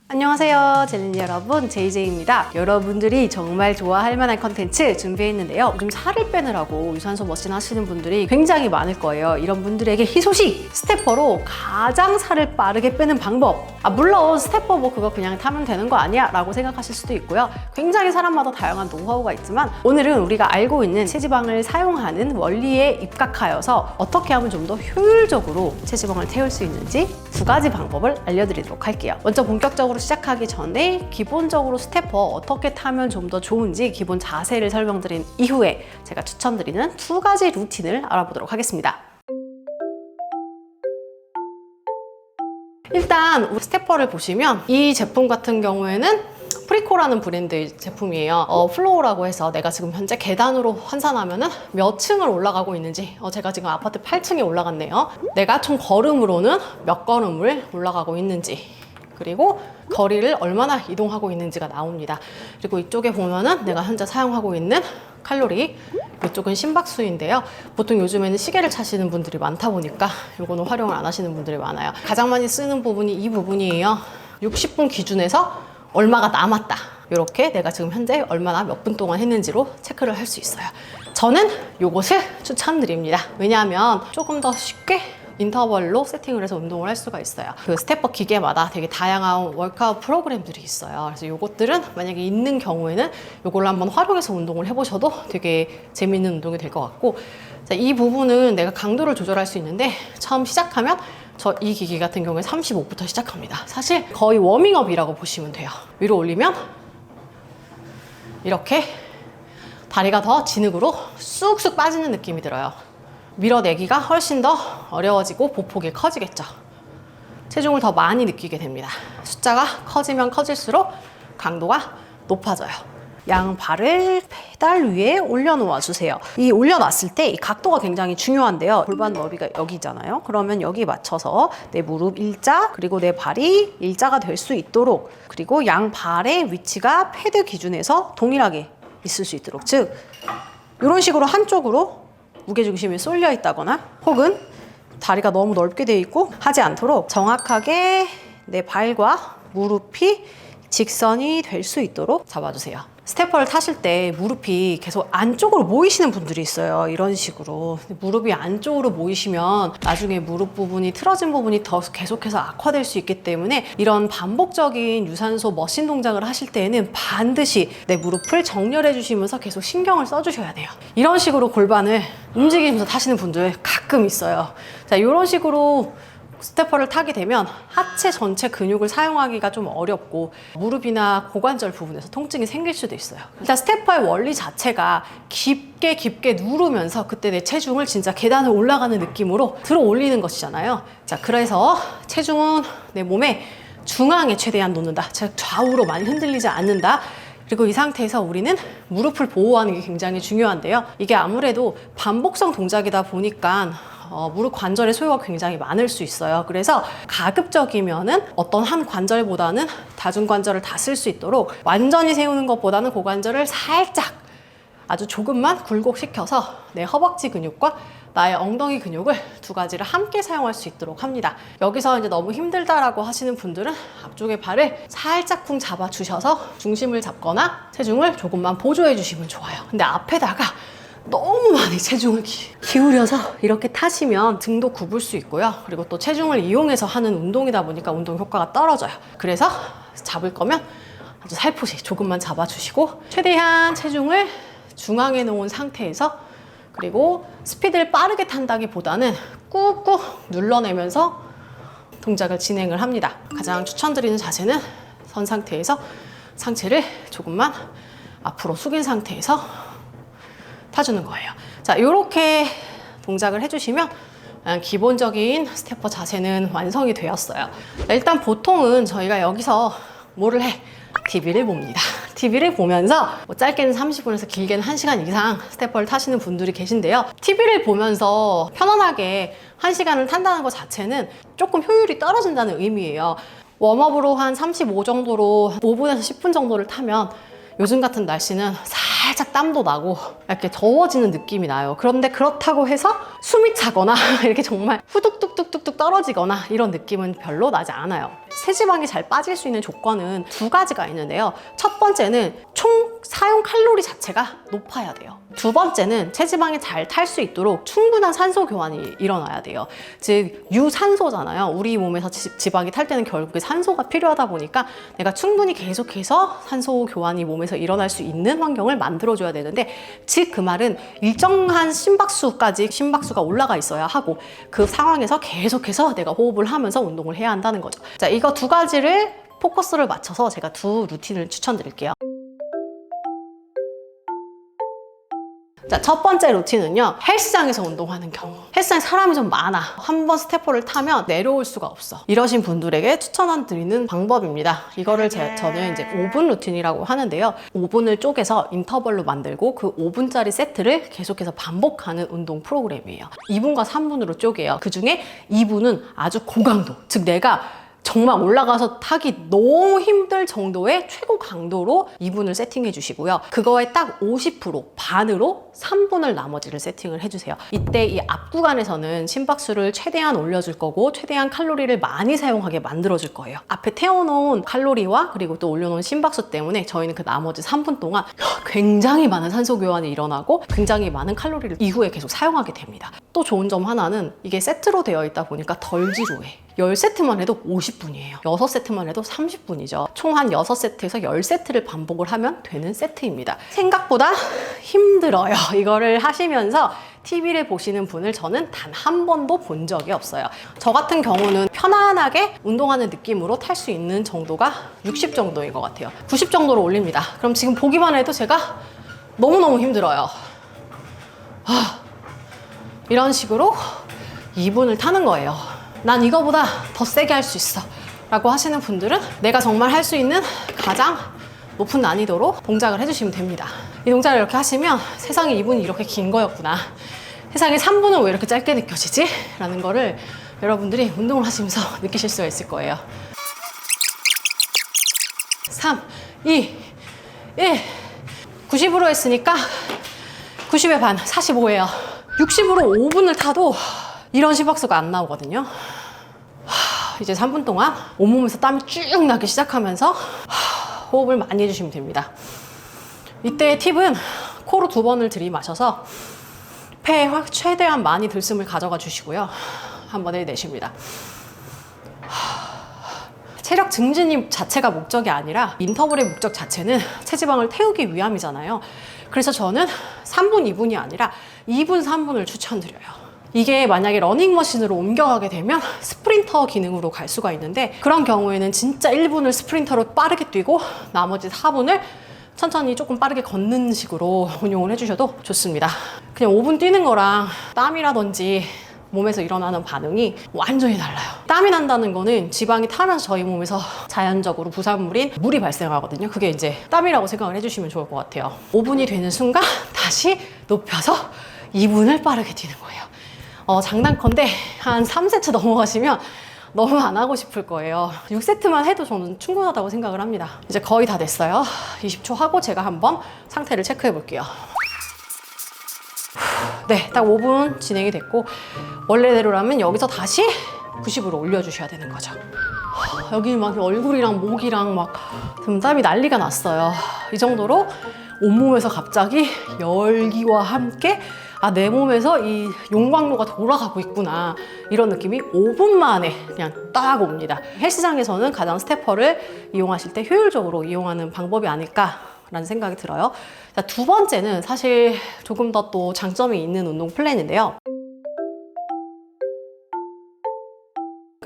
안녕하세요 젤린 여러분, JJ입니다. 여러분들이 정말 좋아할 만한 컨텐츠 준비했는데요. 요즘 살을 빼느라고 유산소 머신 하시는 분들이 굉장히 많을 거예요. 이런 분들에게 희소식! 스태퍼로 가장 살을 빠르게 빼는 방법. 물론 스태퍼 그거 그냥 타면 되는 거 아니야? 라고 생각하실 수도 있고요. 굉장히 사람마다 다양한 노하우가 있지만 오늘은 우리가 알고 있는 체지방을 사용하는 원리에 입각하여서 어떻게 하면 좀 더 효율적으로 체지방을 태울 수 있는지 두 가지 방법을 알려드리도록 할게요. 먼저 본격적으로 시작하기 전에 기본적으로 스태퍼 어떻게 타면 좀 더 좋은지 기본 자세를 설명드린 이후에 제가 추천드리는 두 가지 루틴을 알아보도록 하겠습니다. 일단 우리 스태퍼를 보시면 이 제품 같은 경우에는 프리코라는 브랜드의 제품이에요. 플로어라고 해서 내가 지금 현재 계단으로 환산하면은 몇 층을 올라가고 있는지, 제가 지금 아파트 8층에 올라갔네요. 내가 총 걸음으로는 몇 걸음을 올라가고 있는지, 그리고 거리를 얼마나 이동하고 있는지가 나옵니다. 그리고 이쪽에 보면은 내가 현재 사용하고 있는 칼로리, 이쪽은 심박수인데요. 보통 요즘에는 시계를 차시는 분들이 많다 보니까 이거는 활용을 안 하시는 분들이 많아요. 가장 많이 쓰는 부분이 이 부분이에요. 60분 기준에서 얼마가 남았다. 이렇게 내가 지금 현재 얼마나 몇 분 동안 했는지로 체크를 할 수 있어요. 저는 이것을 추천드립니다. 왜냐하면 조금 더 쉽게 인터벌로 세팅을 해서 운동을 할 수가 있어요. 그 스태퍼 기계마다 되게 다양한 워크아웃 프로그램들이 있어요. 그래서 이것들은 만약에 있는 경우에는 이걸로 한번 활용해서 운동을 해보셔도 되게 재밌는 운동이 될 것 같고, 이 부분은 내가 강도를 조절할 수 있는데 처음 시작하면 이 기기 같은 경우에 35부터 시작합니다. 사실 거의 워밍업이라고 보시면 돼요. 위로 올리면 이렇게 다리가 더 진흙으로 쑥쑥 빠지는 느낌이 들어요. 밀어내기가 훨씬 더 어려워지고 보폭이 커지겠죠. 체중을 더 많이 느끼게 됩니다. 숫자가 커지면 커질수록 강도가 높아져요. 양발을 페달 위에 올려놓아 주세요. 이 올려놨을 때 이 각도가 굉장히 중요한데요. 골반 너비가 여기잖아요. 그러면 여기 맞춰서 내 무릎 일자, 그리고 내 발이 일자가 될 수 있도록, 그리고 양발의 위치가 패드 기준에서 동일하게 있을 수 있도록, 즉 이런 식으로 한쪽으로 무게중심이 쏠려 있다거나 혹은 다리가 너무 넓게 돼 있고 하지 않도록 정확하게 내 발과 무릎이 직선이 될 수 있도록 잡아주세요. 스태퍼를 타실 때 무릎이 계속 안쪽으로 모이시는 분들이 있어요. 이런 식으로. 무릎이 안쪽으로 모이시면 나중에 무릎 부분이 틀어진 부분이 더 계속해서 악화될 수 있기 때문에 이런 반복적인 유산소 머신 동작을 하실 때에는 반드시 내 무릎을 정렬해 주시면서 계속 신경을 써주셔야 돼요. 이런 식으로 골반을 움직이면서 타시는 분들 가끔 있어요. 자, 이런 식으로 스태퍼를 타게 되면 하체 전체 근육을 사용하기가 좀 어렵고 무릎이나 고관절 부분에서 통증이 생길 수도 있어요. 일단 스태퍼의 원리 자체가 깊게 누르면서 그때 내 체중을 진짜 계단을 올라가는 느낌으로 들어 올리는 것이잖아요. 자, 그래서 체중은 내 몸의 중앙에 최대한 놓는다. 즉 좌우로 많이 흔들리지 않는다. 그리고 이 상태에서 우리는 무릎을 보호하는 게 굉장히 중요한데요. 이게 아무래도 반복성 동작이다 보니까 무릎 관절의 소요가 굉장히 많을 수 있어요. 그래서 가급적이면은 어떤 한 관절보다는 다중관절을 다 쓸 수 있도록 완전히 세우는 것보다는 고관절을 살짝 아주 조금만 굴곡시켜서 내 허벅지 근육과 나의 엉덩이 근육을 두 가지를 함께 사용할 수 있도록 합니다. 여기서 이제 너무 힘들다라고 하시는 분들은 앞쪽의 발을 살짝 쿵 잡아주셔서 중심을 잡거나 체중을 조금만 보조해 주시면 좋아요. 근데 앞에다가 너무 많이 체중을 기울여서 이렇게 타시면 등도 굽을 수 있고요. 그리고 또 체중을 이용해서 하는 운동이다 보니까 운동 효과가 떨어져요. 그래서 잡을 거면 아주 살포시 조금만 잡아주시고 최대한 체중을 중앙에 놓은 상태에서, 그리고 스피드를 빠르게 탄다기보다는 꾹꾹 눌러내면서 동작을 진행을 합니다. 가장 추천드리는 자세는 선 상태에서 상체를 조금만 앞으로 숙인 상태에서 타주는 거예요. 자, 이렇게 동작을 해주시면 기본적인 스태퍼 자세는 완성이 되었어요. 일단 보통은 저희가 여기서 뭐를 해? TV를 봅니다. TV를 보면서 짧게는 30분에서 길게는 1시간 이상 스태퍼를 타시는 분들이 계신데요. TV를 보면서 편안하게 1시간을 탄다는 것 자체는 조금 효율이 떨어진다는 의미예요. 웜업으로 한 35 정도로 5분에서 10분 정도를 타면 요즘 같은 날씨는 살짝 땀도 나고 이렇게 더워지는 느낌이 나요. 그런데 그렇다고 해서 숨이 차거나 이렇게 정말 후둑뚝뚝뚝뚝 떨어지거나 이런 느낌은 별로 나지 않아요. 체지방이 잘 빠질 수 있는 조건은 두 가지가 있는데요. 첫 번째는 총 사용 칼로리 자체가 높아야 돼요. 두 번째는 체지방이 잘 탈 수 있도록 충분한 산소 교환이 일어나야 돼요. 즉 유산소잖아요. 우리 몸에서 지방이 탈 때는 결국에 산소가 필요하다 보니까 내가 충분히 계속해서 산소 교환이 몸에서 일어날 수 있는 환경을 만들어줘야 되는데, 즉 그 말은 일정한 심박수가 올라가 있어야 하고, 그 상황에서 계속해서 내가 호흡을 하면서 운동을 해야 한다는 거죠. 자, 이거 두 가지를 포커스를 맞춰서 제가 두 루틴을 추천드릴게요. 자, 첫 번째 루틴은요, 헬스장에서 운동하는 경우. 헬스장에 사람이 좀 많아. 한 번 스태퍼를 타면 내려올 수가 없어. 이러신 분들에게 추천드리는 방법입니다. 이거를 저는 이제 5분 루틴이라고 하는데요. 5분을 쪼개서 인터벌로 만들고 그 5분짜리 세트를 계속해서 반복하는 운동 프로그램이에요. 2분과 3분으로 쪼개요. 그 중에 2분은 아주 고강도, 즉 내가 정말 올라가서 타기 너무 힘들 정도의 최고 강도로 2분을 세팅해 주시고요. 그거에 딱 50% 반으로 3분을 나머지를 세팅을 해주세요. 이때 이 앞 구간에서는 심박수를 최대한 올려줄 거고 최대한 칼로리를 많이 사용하게 만들어줄 거예요. 앞에 태워놓은 칼로리와 그리고 또 올려놓은 심박수 때문에 저희는 그 나머지 3분 동안 굉장히 많은 산소 교환이 일어나고 굉장히 많은 칼로리를 이후에 계속 사용하게 됩니다. 또 좋은 점 하나는 이게 세트로 되어 있다 보니까 덜 지루해. 10세트만 해도 50분이에요. 6세트만 해도 30분이죠. 총 한 6세트에서 10세트를 반복을 하면 되는 세트입니다. 생각보다 힘들어요. 이거를 하시면서 TV를 보시는 분을 저는 단 한 번도 본 적이 없어요. 저 같은 경우는 편안하게 운동하는 느낌으로 탈 수 있는 정도가 60 정도인 것 같아요. 90 정도로 올립니다. 그럼 지금 보기만 해도 제가 너무너무 힘들어요. 이런 식으로 2분을 타는 거예요. 난 이거보다 더 세게 할 수 있어 라고 하시는 분들은 내가 정말 할 수 있는 가장 높은 난이도로 동작을 해주시면 됩니다. 이 동작을 이렇게 하시면 세상에 2분이 이렇게 긴 거였구나, 세상에 3분은 왜 이렇게 짧게 느껴지지? 라는 거를 여러분들이 운동을 하시면서 느끼실 수가 있을 거예요. 3, 2, 1 90으로 했으니까 90의 반, 45예요. 60으로 5분을 타도 이런 심박수가 안 나오거든요. 이제 3분 동안 온몸에서 땀이 쭉 나기 시작하면서 호흡을 많이 해주시면 됩니다. 이때의 팁은 코로 2번을 들이마셔서 폐에 최대한 많이 들숨을 가져가 주시고요. 한 번에 내쉽니다. 체력 증진 자체가 목적이 아니라 인터벌의 목적 자체는 체지방을 태우기 위함이잖아요. 그래서 저는 3분, 2분이 아니라 2분, 3분을 추천드려요. 이게 만약에 러닝머신으로 옮겨가게 되면 스프린터 기능으로 갈 수가 있는데, 그런 경우에는 진짜 1분을 스프린터로 빠르게 뛰고 나머지 4분을 천천히 조금 빠르게 걷는 식으로 운용을 해주셔도 좋습니다. 그냥 5분 뛰는 거랑 땀이라든지 몸에서 일어나는 반응이 완전히 달라요. 땀이 난다는 거는 지방이 타면서 저희 몸에서 자연적으로 부산물인 물이 발생하거든요. 그게 이제 땀이라고 생각을 해주시면 좋을 것 같아요. 5분이 되는 순간 다시 높여서 2분을 빠르게 뛰는 거예요. 장난컨대 한 3세트 넘어가시면 너무 안 하고 싶을 거예요. 6세트만 해도 저는 충분하다고 생각을 합니다. 이제 거의 다 됐어요. 20초 하고 제가 한번 상태를 체크해 볼게요. 네, 딱 5분 진행이 됐고, 원래대로라면 여기서 다시 90으로 올려주셔야 되는 거죠. 여기 막 얼굴이랑 목이랑 막 땀이 난리가 났어요. 이 정도로 온몸에서 갑자기 열기와 함께 내 몸에서 이 용광로가 돌아가고 있구나, 이런 느낌이 5분 만에 그냥 딱 옵니다. 헬스장에서는 가장 스태퍼를 이용하실 때 효율적으로 이용하는 방법이 아닐까라는 생각이 들어요. 자, 두 번째는 사실 조금 더 또 장점이 있는 운동 플랜인데요.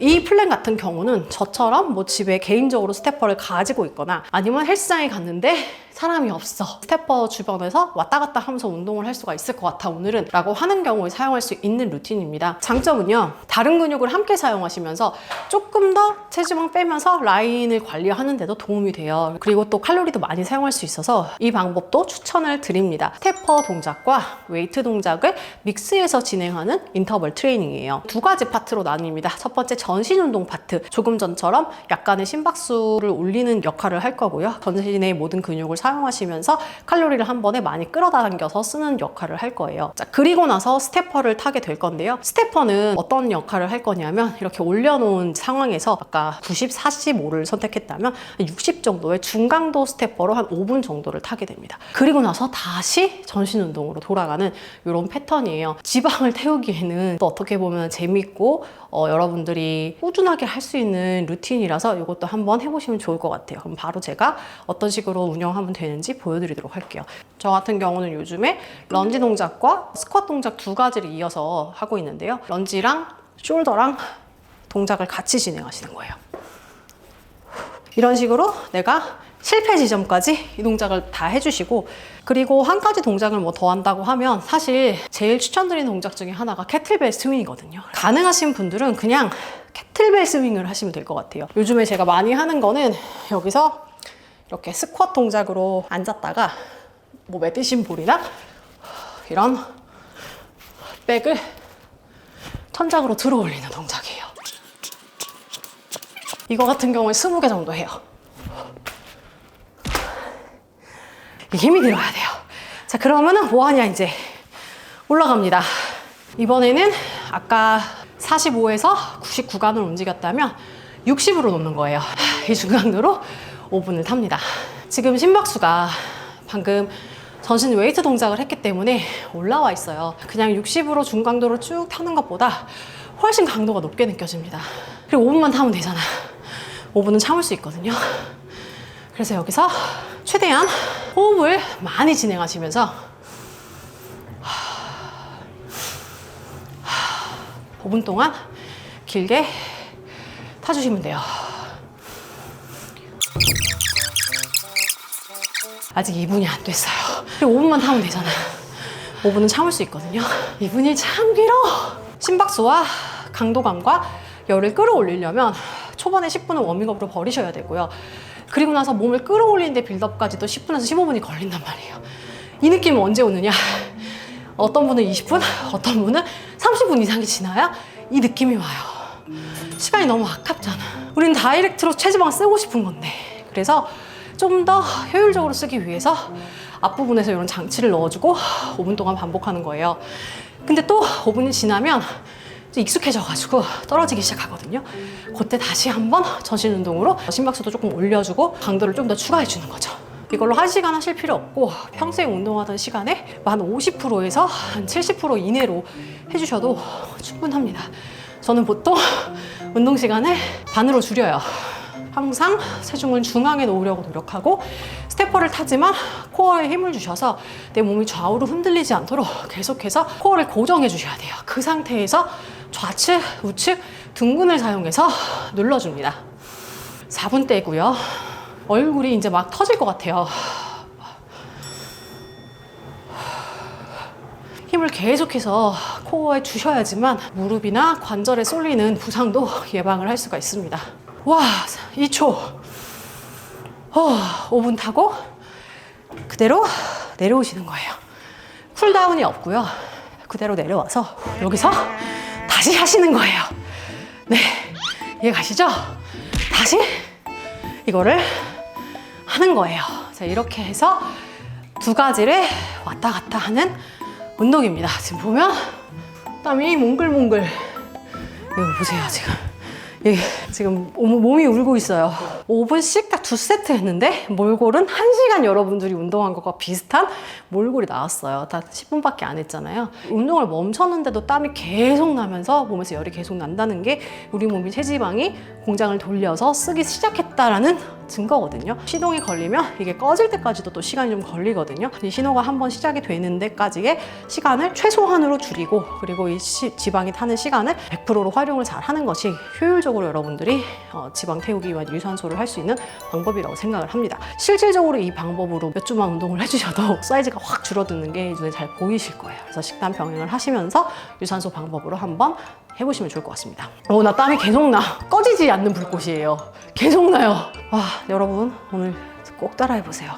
이 플랜 같은 경우는 저처럼 뭐 집에 개인적으로 스태퍼를 가지고 있거나 아니면 헬스장에 갔는데 사람이 없어, 스태퍼 주변에서 왔다 갔다 하면서 운동을 할 수가 있을 것 같아 오늘은 라고 하는 경우에 사용할 수 있는 루틴입니다. 장점은요, 다른 근육을 함께 사용하시면서 조금 더 체지방 빼면서 라인을 관리하는 데도 도움이 돼요. 그리고 또 칼로리도 많이 사용할 수 있어서 이 방법도 추천을 드립니다. 스태퍼 동작과 웨이트 동작을 믹스해서 진행하는 인터벌 트레이닝이에요. 두 가지 파트로 나뉩니다. 첫 번째 전신 운동 파트, 조금 전처럼 약간의 심박수를 올리는 역할을 할 거고요. 전신의 모든 근육을 사용하시면서 칼로리를 한 번에 많이 끌어당겨서 쓰는 역할을 할 거예요. 자, 그리고 나서 스태퍼를 타게 될 건데요. 스태퍼는 어떤 역할을 할 거냐면 이렇게 올려놓은 상황에서 아까 90, 45를 선택했다면 60 정도의 중강도 스태퍼로 한 5분 정도를 타게 됩니다. 그리고 나서 다시 전신 운동으로 돌아가는 이런 패턴이에요. 지방을 태우기에는 또 어떻게 보면 재밌고 여러분들이 꾸준하게 할 수 있는 루틴이라서 이것도 한번 해보시면 좋을 것 같아요. 그럼 바로 제가 어떤 식으로 운영하면 되는지 보여드리도록 할게요. 저 같은 경우는 요즘에 런지 동작과 스쿼트 동작 두 가지를 이어서 하고 있는데요. 런지랑 숄더랑 동작을 같이 진행하시는 거예요. 이런 식으로 내가 실패 지점까지 이 동작을 다 해주시고, 그리고 한 가지 동작을 뭐 더 한다고 하면 사실 제일 추천드리는 동작 중에 하나가 캐틀벨 스윙이거든요. 가능하신 분들은 그냥 캐틀벨 스윙을 하시면 될 것 같아요. 요즘에 제가 많이 하는 거는 여기서 이렇게 스쿼트 동작으로 앉았다가 뭐 메디신 볼이나 이런 백을 천장으로 들어 올리는 동작이에요. 이거 같은 경우에 20개 정도 해요. 힘이 들어야 돼요. 자, 그러면은 뭐 하냐, 이제 올라갑니다. 이번에는 아까 45에서 90 구간을 움직였다면 60으로 놓는 거예요. 이 중강도로 5분을 탑니다. 지금 심박수가 방금 전신 웨이트 동작을 했기 때문에 올라와 있어요. 그냥 60으로 중강도로 쭉 타는 것보다 훨씬 강도가 높게 느껴집니다. 그리고 5분만 타면 되잖아. 5분은 참을 수 있거든요. 그래서 여기서 최대한 호흡을 많이 진행하시면서 5분 동안 길게 타주시면 돼요. 아직 2분이 안 됐어요. 5분만 타면 되잖아요. 5분은 참을 수 있거든요. 2분이 참 길어. 심박수와 강도감과 열을 끌어올리려면 초반에 10분은 워밍업으로 버리셔야 되고요. 그리고 나서 몸을 끌어올리는데 빌드업까지도 10분에서 15분이 걸린단 말이에요. 이 느낌은 언제 오느냐? 어떤 분은 20분, 어떤 분은 30분 이상이 지나야 이 느낌이 와요. 시간이 너무 아깝잖아. 우리는 다이렉트로 체지방을 쓰고 싶은 건데. 그래서 좀 더 효율적으로 쓰기 위해서 앞부분에서 이런 장치를 넣어주고 5분 동안 반복하는 거예요. 근데 또 5분이 지나면 익숙해져가지고 떨어지기 시작하거든요. 그때 다시 한번 전신 운동으로 심박수도 조금 올려주고 강도를 좀 더 추가해주는 거죠. 이걸로 1시간 하실 필요 없고 평소에 운동하던 시간에 한 50%에서 한 70% 이내로 해주셔도 충분합니다. 저는 보통 운동 시간을 반으로 줄여요. 항상 체중을 중앙에 놓으려고 노력하고 스태퍼를 타지만 코어에 힘을 주셔서 내 몸이 좌우로 흔들리지 않도록 계속해서 코어를 고정해 주셔야 돼요. 그 상태에서 좌측, 우측 등근을 사용해서 눌러줍니다. 4분 떼고요. 얼굴이 이제 막 터질 것 같아요. 힘을 계속해서 코어에 주셔야지만 무릎이나 관절에 쏠리는 부상도 예방을 할 수가 있습니다. 와, 2초. 5분 타고 그대로 내려오시는 거예요. 쿨다운이 없고요. 그대로 내려와서 여기서 다시 하시는 거예요. 네, 이해 가시죠? 다시 이거를 하는 거예요. 자, 이렇게 해서 두 가지를 왔다 갔다 하는 운동입니다. 지금 보면 땀이 몽글몽글. 이거 보세요, 지금. 지금 몸이 울고 있어요. 5분씩 딱 2세트 했는데 몰골은 1시간 여러분들이 운동한 것과 비슷한 몰골이 나왔어요. 다 10분밖에 안 했잖아요. 운동을 멈췄는데도 땀이 계속 나면서 몸에서 열이 계속 난다는 게 우리 몸이 체지방이 공장을 돌려서 쓰기 시작했다라는 증거거든요. 시동이 걸리면 이게 꺼질 때까지도 또 시간이 좀 걸리거든요. 이 신호가 한번 시작이 되는 데까지의 시간을 최소한으로 줄이고, 그리고 이 지방이 타는 시간을 100%로 활용을 잘 하는 것이 효율적으로 여러분들이 지방 태우기 위한 유산소를 할 수 있는 방법이라고 생각을 합니다. 실질적으로 이 방법으로 몇 주만 운동을 해주셔도 사이즈가 확 줄어드는 게 눈에 잘 보이실 거예요. 그래서 식단 병행을 하시면서 유산소 방법으로 한번 해보시면 좋을 것 같습니다. 나 땀이 계속 나. 꺼지지 않는 불꽃이에요. 계속 나요. 와, 여러분 오늘 꼭 따라해보세요.